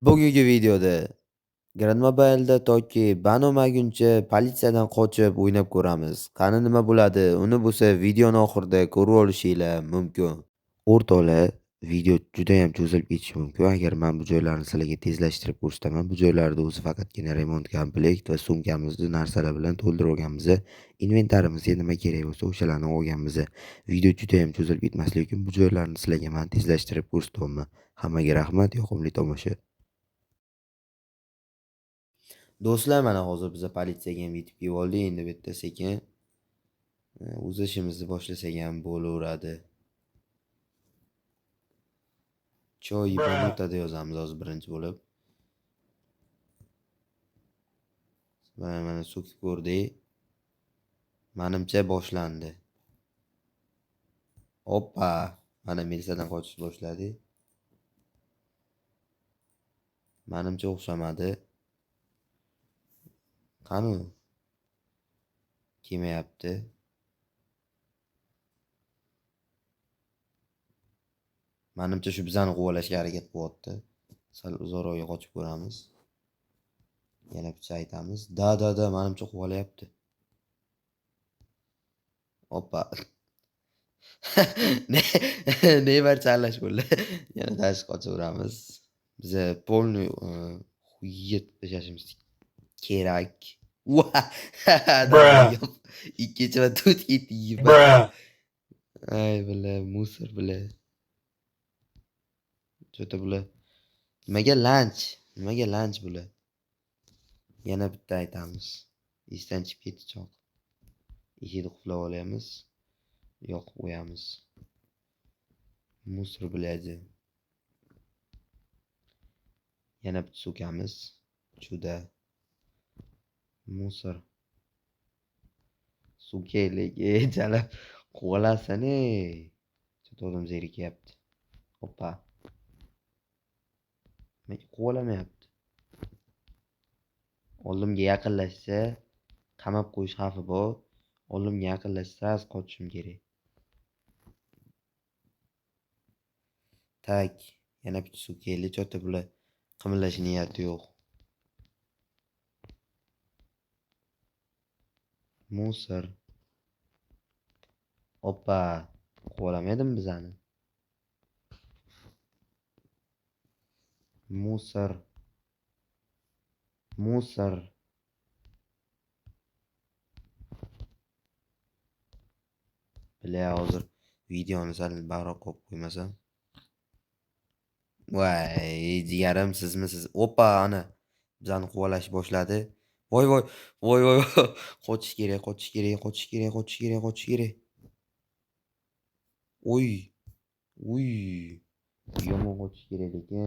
Bugungi videoda Grand Mobile'da toki ban olmaguncha politsiyadan qochib o'ynab ko'ramiz. Qani nima bo'ladi? Uni bo'lsa videoni oxirida ko'rib olishinglar mumkin. O'rtoqlar, video juda ham cho'zilib ketishi mumkin. Agar men bu joylarni sizlarga tezlashtirib ko'rsataman, bu joylarda o'zi faqatgina remont komplekt va sumkamizni narsalar bilan to'ldirib olganmiz. Inventarimizga nima kerak bo'lsa o'shalarni olganmiz. Video juda ham cho'zilib ketmasligi uchun bu joylarni sizlarga men tezlashtirib ko'rsatyapman. Hammaga rahmat, yoqimli tomosha. Do'stlar, mana hozir biz politsiyaga ham yetib kelib oldik. Endi bu yerda sekin o'z ishimizni boshlasak ham bo'laveradi. Choy banutada yozamiz hozir birinchi bo'lib. Mana so'kib ko'rdik. Menimcha boshlandi. Hoppa, mana militsiyadan qochish boshladi. Menimcha o'xshamadi. Qani? Kelmayapti. Menimcha shu bizani quvalashga harakat qilyapti. Sal uzoqroqga qochib ko'ramiz. Yana bitta aytamiz. Da, menimcha quvalayapti. Hoppa. Neybar chalash bo'ldi. Yana tashib qochaveramiz. Biza polniy xuyet yashashimiz kerak. Ikkinchi va to'rtinchi ay bile musor bile. Cho'ta bile. Nimaga lanch bile. Yana bitta aytamiz. Esdan chiqib ketdi choq. Eshikni qulab olamiz. Yoqib qo'yamiz. Musor biladi. Yana bitta so'kamiz. Juda musor. Sukeyliga jalab qo'lasani. Cho'todim zerikyapti. Hoppa. Qo'lamayapti. Oldimga yaqinlashsa qamab qo'yish xavfi bor. Oldimga yaqinlashsa qochishim kerak. Tak, yana bitta sukeyli cho'ta bular qimillash niyati yo'q. Musor. Hoppa, qo'lamadim bizani. Musor. Bila hozir videoni sal baroq qo'yib qo'ymasam. Voy, jigarim sizmisiz? Hoppa, ana bizani quvalash boshladi. Voy. Qochish kerak. Uy. Yomon qochish kerak ekan.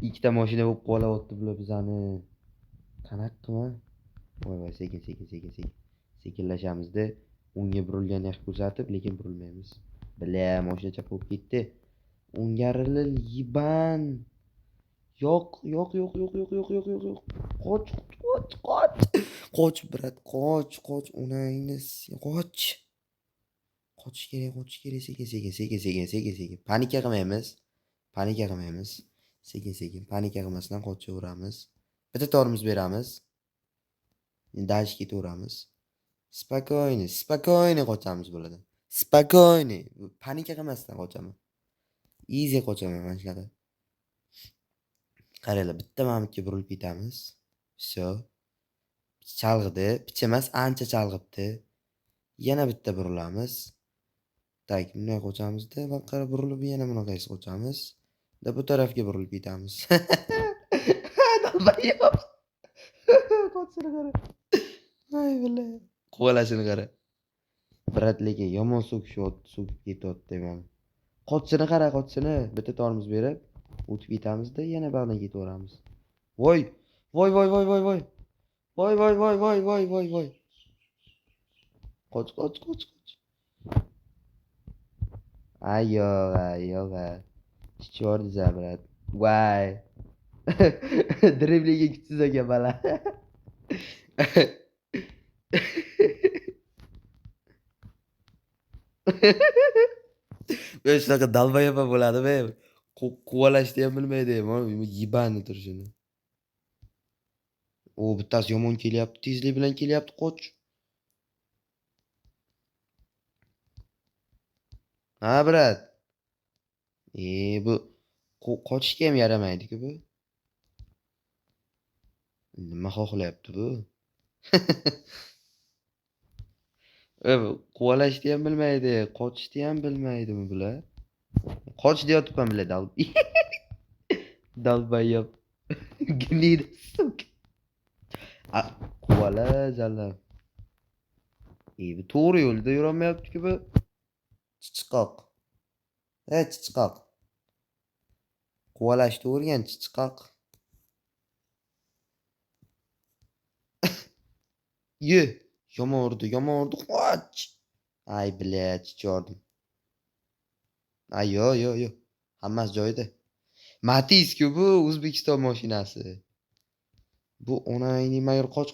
Ikkita mashina bo'lib qolyapti bular bizani. Qanaqqimi? Voy, sekin. Sekinlashamizda unga burilgan yaxshi ko'rsatib, lekin burilmaymiz. Bila, mashina chap bo'lib ketdi. Ungarilil yiban. Yo'q. Qoch, brat, qoch. Unayni, qoch. Qochish kerak. Sekin. Panika qilmaymiz. Sekin. Panika qilmasdan qochaveramiz. Bitta tormoz beramiz. Dash ketaveramiz. Spokойно qochamiz bo'ladi. Spokойно. Panika qilmasdan qochaman. Easy qochaman mana shunaqa. Qaranglar, bitta mamutga burilib ketamiz. Всё. Chalg'idi. Picha emas, ancha chalg'ibdi. Yana bitta burilamiz. Tak, bunday qochamizda va qara burilib yana bunaqasi qochamiz. Da bu tarafga burilib ketamiz. Dalbayab. Qochishini qara. Ay billa. Quvalashini qara. Brat, lekin yomon so'kib ketyapti mana. Qochishini qara. Bitta tormoz berib o'tib ketamiz-da, yana bag'dan ketaveramiz. Voy. Voy. Qoch. Yo'q. Chichyordi zabrat. Voy. Driblingi kuchsiz ekan bala. Ben shunaqa dalbayab bo'ladimi? Quvalashni ham bilmaydi. Mana yibani turishini. Bittasi yomon kelyapti. Tezlik bilan kelyapti, qoch. Ha, brat. Bu qochishga ham yaramaydi-ku bu. Nima xohlayapti bu? Quvalashni ham bilmaydi, qochishni ham bilmaydimi bular? Qoch deyotibman bular dalbayyob. Gnida suka. Quvala jalab. Bu to'g'ri yo'lda yurolmayapti-ku bu. Chichiqoq. Chichiqoq. Quvalashni o'rgan, chichiqoq. Ye. Yomon urdi. Qoch. Ay, блядь, chichordim. Yo'q. Hammasi joyida. Matiz-ku bu O'zbekiston mashinasi. Bu onangni mayur qoch.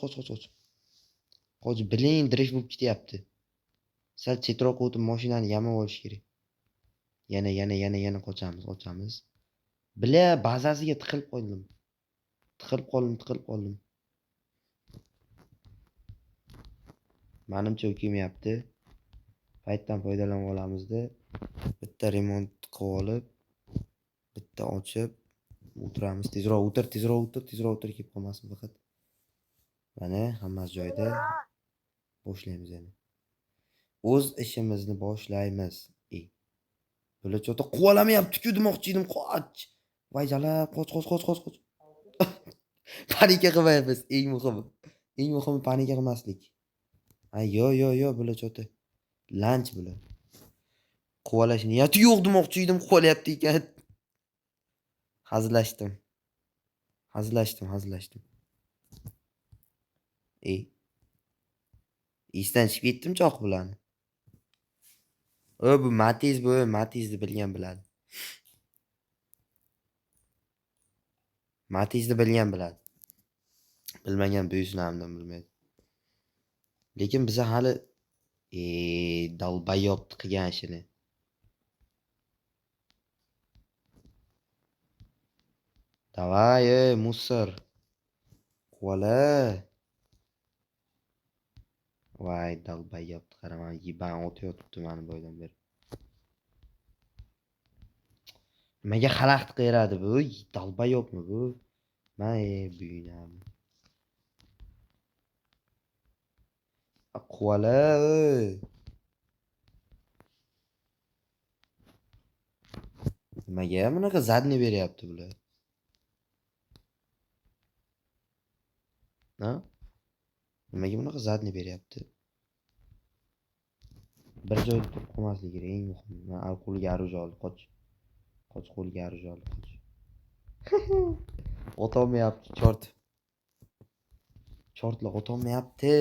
Qoch, bilin drift bo'lib ketyapti. Sal chetroqqa o'tib mashinani yamab olish kerak. Yana qochamiz. Bля, bazasiga tiqilib qoldim. Menimcha u kelmayapti. Paytdan foydalanib olamizda. Bitta remont qilib olib, bitta ochib o'tiramiz. Tezroq o'tir kelib qolmasin faqat. Mana hammasi joyida. Boshlaymiz endi. O'z ishimizni boshlaymiz. Bular chota quvalamayapti-ku demoqchi edim, qoch. Voy jalab, qoch. Panika qilmaymiz, eng muhimi panika qilmaslik. Yo'q, bular chota. Lanch bular. Quvalash niyati yo'q demoqchi edim, quvalayapti ekan. Hazillashdim. Esdan chiqib ketdim choq bilan. Bu Matiz'ni bilgan biladi. Bilmagan buyusini hamdan bilmaydi. Lekin biza hali dalbayobni qilgan ishini. Davay, musor. Quvala. Voy, dalbayobni qaraman, yiban o'tayotibdi mani boydan beri. Nimaga xalaqit qiladi bu? Dalbayobmi bu? Buyinam. Quvala. Nimaga bunaqa zadni beryapti bular? Nimaga bunaqa zadni beryapti? Bir joyda turib qolmasligi kerak, eng muhimi. Men qo'liga orужие oldi, qoch. Qo'liga orужие oldi, qoch. O'tolmayapti, chort. Chortla o'tolmayapti.